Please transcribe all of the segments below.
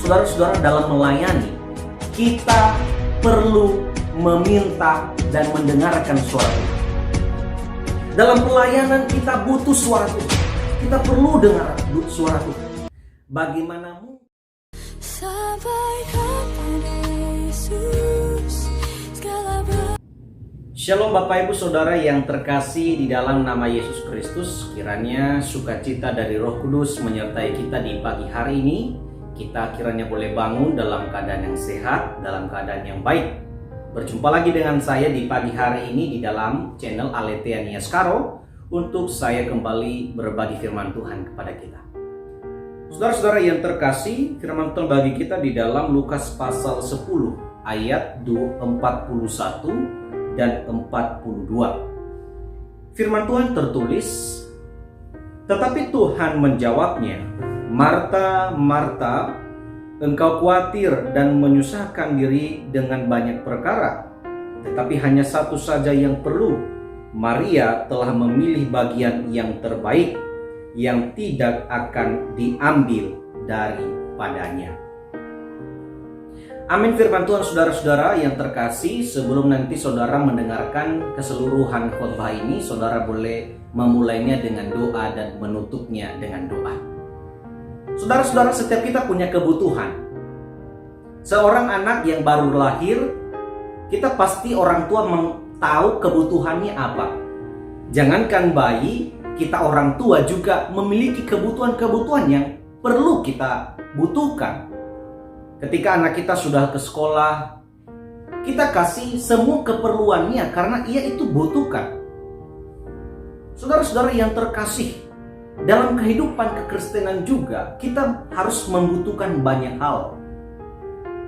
Saudara-saudara, dalam melayani, kita perlu meminta dan mendengarkan suara Tuhan. Dalam pelayanan kita butuh suara Tuhan. Kita perlu dengar suara Tuhan. Bagaimana sampai kapan Yesus segala Shalom Bapak Ibu Saudara yang terkasih di dalam nama Yesus Kristus. Kiranya sukacita dari Roh Kudus menyertai kita di pagi hari ini. Kita kiranya boleh bangun dalam keadaan yang sehat, dalam keadaan yang baik. Berjumpa lagi dengan saya di pagi hari ini di dalam channel Aletheia Niaskaro untuk saya kembali berbagi firman Tuhan kepada kita. Saudara-saudara yang terkasih, firman Tuhan bagi kita di dalam Lukas pasal 10 ayat 41 dan 42. Firman Tuhan tertulis, tetapi Tuhan menjawabnya, Marta, Marta, engkau khawatir dan menyusahkan diri dengan banyak perkara, tetapi hanya satu saja yang perlu. Maria telah memilih bagian yang terbaik, yang tidak akan diambil daripadanya. Amin firman Tuhan. Saudara-saudara yang terkasih, sebelum nanti saudara mendengarkan keseluruhan khotbah ini, saudara boleh memulainya dengan doa dan menutupnya dengan doa. Saudara-saudara, setiap kita punya kebutuhan. Seorang anak yang baru lahir, kita pasti orang tua tahu kebutuhannya apa. Jangankan bayi, kita orang tua juga memiliki kebutuhan-kebutuhan yang perlu kita butuhkan. Ketika anak kita sudah ke sekolah, kita kasih semua keperluannya karena ia itu butuhkan. Saudara-saudara yang terkasih, dalam kehidupan kekristenan juga kita harus membutuhkan banyak hal.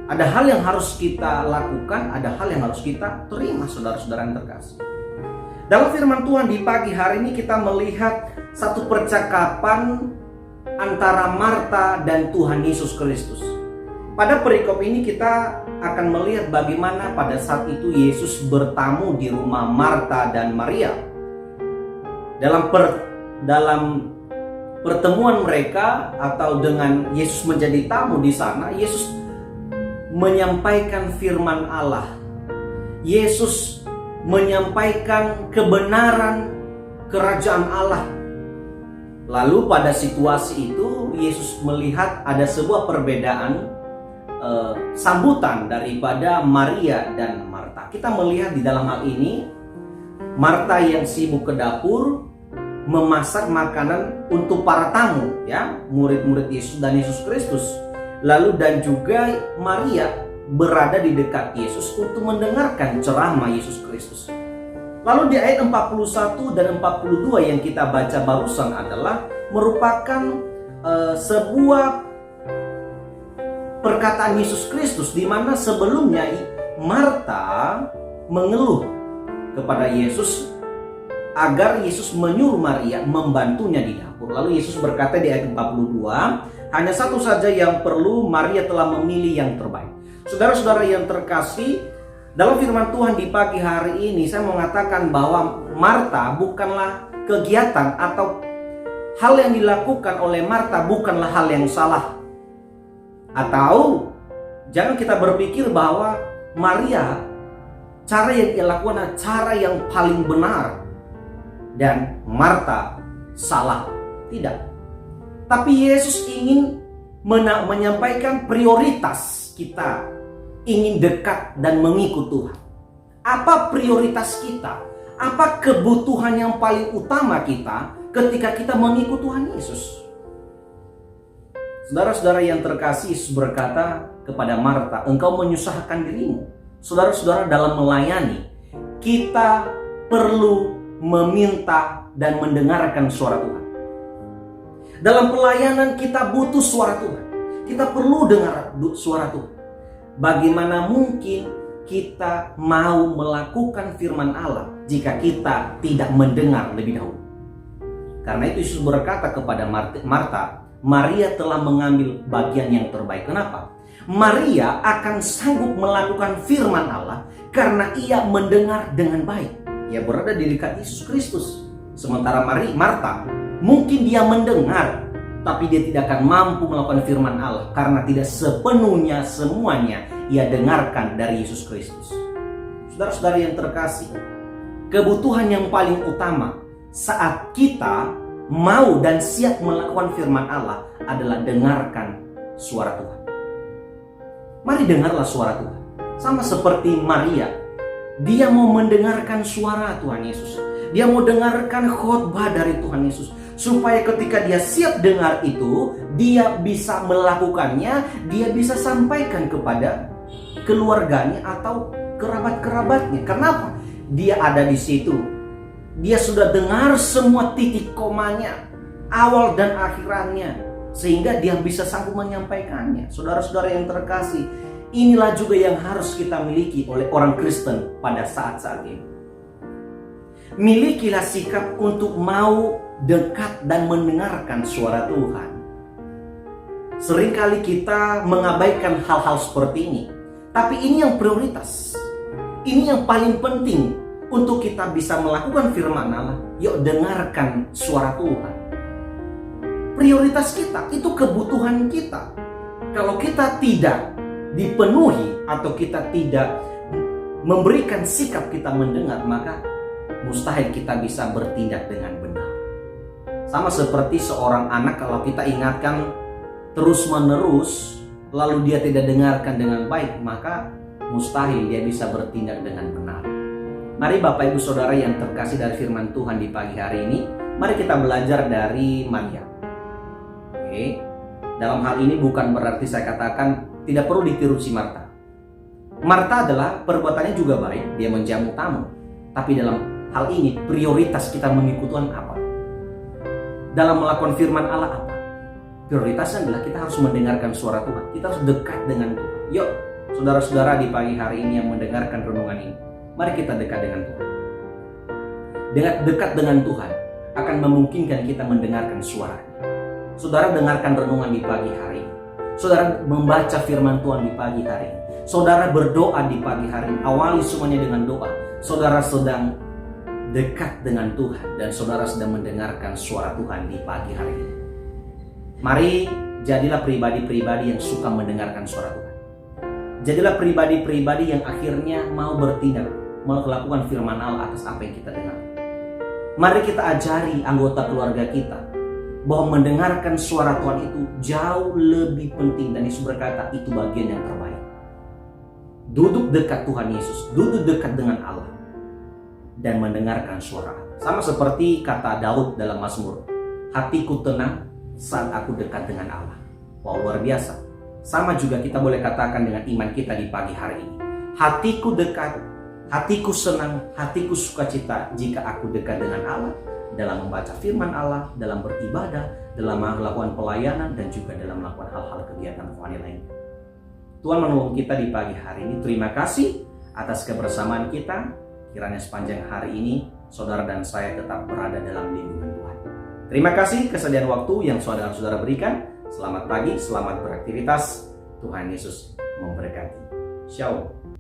Ada hal yang harus kita lakukan, ada hal yang harus kita terima, saudara-saudara yang terkasih. Dalam firman Tuhan di pagi hari ini kita melihat satu percakapan antara Marta dan Tuhan Yesus Kristus. Pada perikop ini kita akan melihat bagaimana pada saat itu Yesus bertamu di rumah Marta dan Maria. Dalam pertemuan mereka atau dengan Yesus menjadi tamu di sana, Yesus menyampaikan firman Allah. Yesus menyampaikan kebenaran kerajaan Allah. Lalu pada situasi itu Yesus melihat ada sebuah perbedaan sambutan daripada Maria dan Marta. Kita melihat di dalam hal ini Marta yang sibuk ke dapur memasak makanan untuk para tamu, ya, murid-murid Yesus dan Yesus Kristus. Lalu dan juga Maria berada di dekat Yesus untuk mendengarkan ceramah Yesus Kristus. Lalu di ayat 41 dan 42 yang kita baca barusan adalah merupakan sebuah perkataan Yesus Kristus di mana sebelumnya Marta mengeluh kepada Yesus agar Yesus menyuruh Maria membantunya di dapur. Lalu Yesus berkata di ayat 42, hanya satu saja yang perlu, Maria telah memilih yang terbaik. Saudara-saudara yang terkasih, dalam firman Tuhan di pagi hari ini saya mengatakan bahwa Marta bukanlah kegiatan atau hal yang dilakukan oleh Marta bukanlah hal yang salah. Atau jangan kita berpikir bahwa Maria cara yang ia lakukan adalah cara yang paling benar dan Marta salah. Tidak. Tapi Yesus ingin menyampaikan prioritas kita, ingin dekat dan mengikut Tuhan. Apa prioritas kita? Apa kebutuhan yang paling utama kita ketika kita mengikut Tuhan Yesus? Saudara-saudara yang terkasih, Yesus berkata kepada Marta, engkau menyusahkan dirimu. Saudara-saudara, dalam melayani kita perlu meminta dan mendengarkan suara Tuhan. Dalam pelayanan kita butuh suara Tuhan. Kita perlu dengar suara Tuhan. Bagaimana mungkin kita mau melakukan firman Allah jika kita tidak mendengar lebih dahulu? Karena itu Yesus berkata kepada Marta, Maria telah mengambil bagian yang terbaik. Kenapa? Maria akan sanggup melakukan firman Allah karena ia mendengar dengan baik. Ia berada di dekat Yesus Kristus. Sementara Marta mungkin dia mendengar, tapi dia tidak akan mampu melakukan firman Allah karena tidak sepenuhnya semuanya ia dengarkan dari Yesus Kristus. Saudara-saudara yang terkasih, kebutuhan yang paling utama saat kita mau dan siap melakukan firman Allah adalah dengarkan suara Tuhan. Mari dengarlah suara Tuhan. Sama seperti Maria, dia mau mendengarkan suara Tuhan Yesus. Dia mau dengarkan khotbah dari Tuhan Yesus, supaya ketika dia siap dengar itu, dia bisa melakukannya, dia bisa sampaikan kepada keluarganya atau kerabat-kerabatnya. Kenapa? Dia ada di situ. Dia sudah dengar semua titik komanya, awal dan akhirannya, sehingga dia bisa sanggup menyampaikannya. Saudara-saudara yang terkasih, inilah juga yang harus kita miliki oleh orang Kristen pada saat-saat ini. Milikilah sikap untuk mau dekat dan mendengarkan suara Tuhan. Seringkali kita mengabaikan hal-hal seperti ini, tapi ini yang prioritas. Ini yang paling penting untuk kita bisa melakukan firman Allah. Yuk dengarkan suara Tuhan. Prioritas kita, itu kebutuhan kita. Kalau kita tidak dipenuhi atau kita tidak memberikan sikap kita mendengar, maka mustahil kita bisa bertindak dengan benar. Sama seperti seorang anak, kalau kita ingatkan terus-menerus lalu dia tidak dengarkan dengan baik, maka mustahil dia bisa bertindak dengan benar. Mari Bapak Ibu Saudara yang terkasih dari firman Tuhan di pagi hari ini, mari kita belajar dari Maria. Oke. Dalam hal ini bukan berarti saya katakan tidak perlu ditiru si Marta. Marta adalah perbuatannya juga baik, dia menjamu tamu. Tapi dalam hal ini prioritas kita mengikuti Tuhan apa? Dalam melakukan firman Allah apa? Prioritasnya adalah kita harus mendengarkan suara Tuhan. Kita harus dekat dengan Tuhan. Yuk, saudara-saudara di pagi hari ini yang mendengarkan renungan ini, mari kita dekat dengan Tuhan. Dekat dengan Tuhan akan memungkinkan kita mendengarkan suara-Nya. Saudara dengarkan renungan di pagi hari ini. Saudara membaca firman Tuhan di pagi hari ini. Saudara berdoa di pagi hari ini. Awali semuanya dengan doa. Saudara sedang dekat dengan Tuhan dan saudara sedang mendengarkan suara Tuhan di pagi hari ini. Mari jadilah pribadi-pribadi yang suka mendengarkan suara Tuhan. Jadilah pribadi-pribadi yang akhirnya mau bertindak, mau melakukan firman Allah atas apa yang kita dengar. Mari kita ajari anggota keluarga kita bahwa mendengarkan suara Tuhan itu jauh lebih penting, dan Yesus berkata itu bagian yang terbaik. Duduk dekat Tuhan Yesus, duduk dekat dengan Allah dan mendengarkan suara Allah. Sama seperti kata Daud dalam Mazmur, hatiku tenang saat aku dekat dengan Allah. Wow, luar biasa. Sama juga kita boleh katakan dengan iman kita di pagi hari ini. Hatiku dekat, hatiku senang, hatiku sukacita jika aku dekat dengan Allah, dalam membaca firman Allah, dalam beribadah, dalam melakukan pelayanan, dan juga dalam melakukan hal-hal kegiatan rohani lainnya. Tuhan menolong kita di pagi hari ini. Terima kasih atas kebersamaan kita. Kiranya sepanjang hari ini saudara dan saya tetap berada dalam lindungan Tuhan. Terima kasih kesediaan waktu yang saudara-saudara berikan. Selamat pagi, selamat beraktivitas. Tuhan Yesus memberkati. Shalom.